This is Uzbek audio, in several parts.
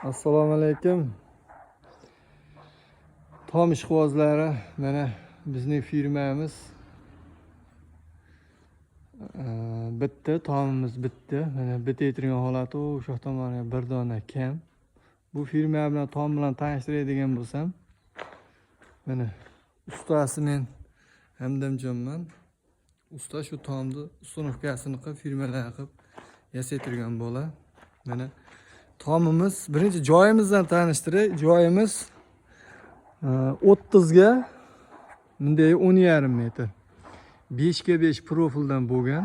Assalomu alaykum. Tom ishqibozlari, mana bizning firmamiz bitti, tomimiz bitti. Mana bitayotgan holati o'sha tomonga bir dona kam. Bu firma bilan tom bilan tanishtiradigan bo'lsam, mana ustasi men Hamdamjonman. Usta shu tomni ustunovkasini qilib, firmalar qilib yasaytirgan bola. Mana tomimiz birinchi joyimizdan tanishtiray. Joyimiz 30 ga bunday 10,5 metr. 5 ga 5 profildan bo'lgan.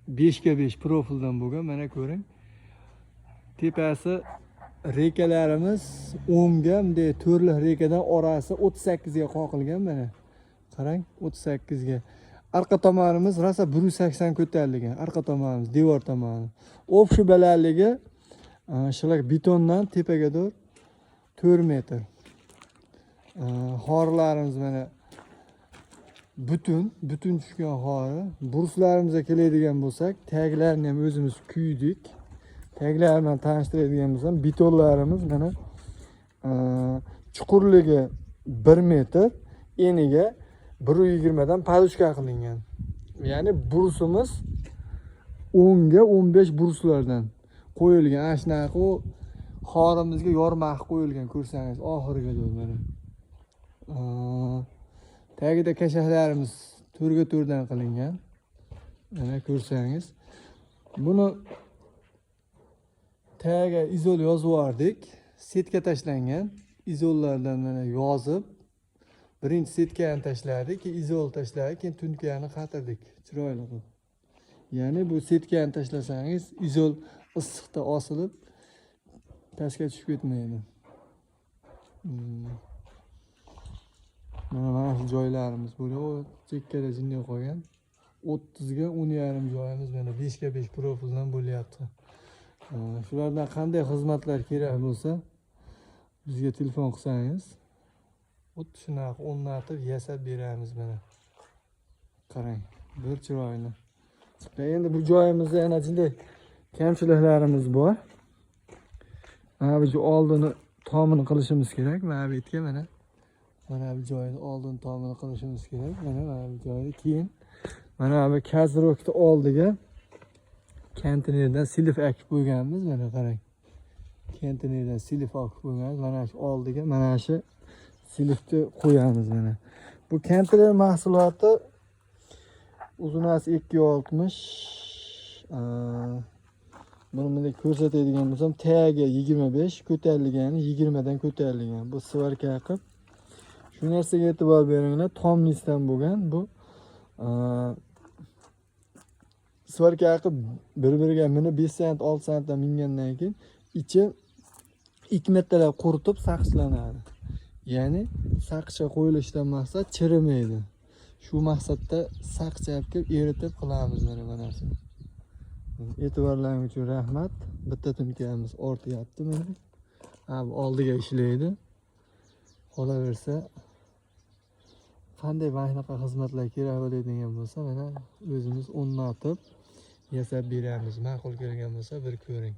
5 ga 5 profildan bo'lgan. Mana ko'ring. Tepasi rekalarimiz 10 ga bunday to'rli rekadan orasi 38 ga qoqilgan mana. Qarang, 38 ga. Arqa tomonimiz rosa 180 ko'tarilgan. Arqa tomonimiz devor tomoni. Общий balandligi shular betondan tepaga doğru 4 metr. Xorlarimiz mana butun tushgan xori. Burslarimizga keladigan bo'lsak, taglarini ham o'zimiz kuydik. Taglar bilan tanishtiradigan bo'lsam, betonlarimiz mana chuqurligi 1 metr, eniga 120 dan palushka qilingan. Ya'ni bursimiz 10 ga 15 burslardan qo'yilgan. Ana shunaqa xorimizga yormaq qo'yilgan, ko'rsangiz oxiriga doğru mana. Tagida kashaklarimiz 4 ga 4 dan qilingan. Mana ko'rsangiz. Buni tagiga izol yozib yubordik. Setka tashlangan. Izollardan mana yozib, birinchi setkani tashladik, keyin izol tashladik, keyin tunkani qatirdik. Chiroyli qilib. Ya'ni bu setkani tashlasangiz, izol issiqda osilib pastga tushib ketmaydi. Mana shu joylarimiz bo'lib, chekkada jinniy qo'ygan. 30 ga 10,5 joyimiz mana 5 ga 5 profildan bo'lyapti. Shulardan qanday xizmatlar kerak bo'lsa, bizga telefon qilsangiz, xuddi shunaqa o'rnatib yasab beramiz mana. Qarang, bir chiroyli. Endi bu joyimizda yana jinday kamchiliklarimiz bor. Mana bu oldini tomini qilishimiz kerak. Mana bu yerga mana. Mana bu joyni oldin tomini qilishimiz kerak. Mana bu joyni keyin mana bu kazirokni oldiga konteynerdan silif akib qo'yganmiz. Mana qarang. Konteynerdan silif akib qo'yganmiz. Mana shu oldiga mana shu silifni qo'yamiz mana. Bu konteyner mahsuloti uzunasi 2,60. Buni bunday ko'rsatadigan bo'lsam, tagiga 25, ko'tarilgani 20 dan ko'tarilgan. Bu svarka qilib. Shu narsaga e'tibor beringlar, tomnisdan bo'lgan bu. Svarka qilib bir-biriga minib 5 sant, 6 santdan mingandan keyin ichi 2 metrlab quritib saqlanadi. Ya'ni saqcha qo'yilishdan maqsad chirimaydi. Shu maqsadda saqchab kelib eritib qilamiz mana shu. E'tiborlaringiz uchun rahmat. Bitta tunkamiz ortyapti mana. Bu oldiga ishlaydi. Qolaversa qanday mahnaqa xizmatlar kerak bo'ladigan bo'lsa, mana o'zimiz o'rnatib yasab beramiz. Ma'qul kelgan bo'lsa bir ko'ring.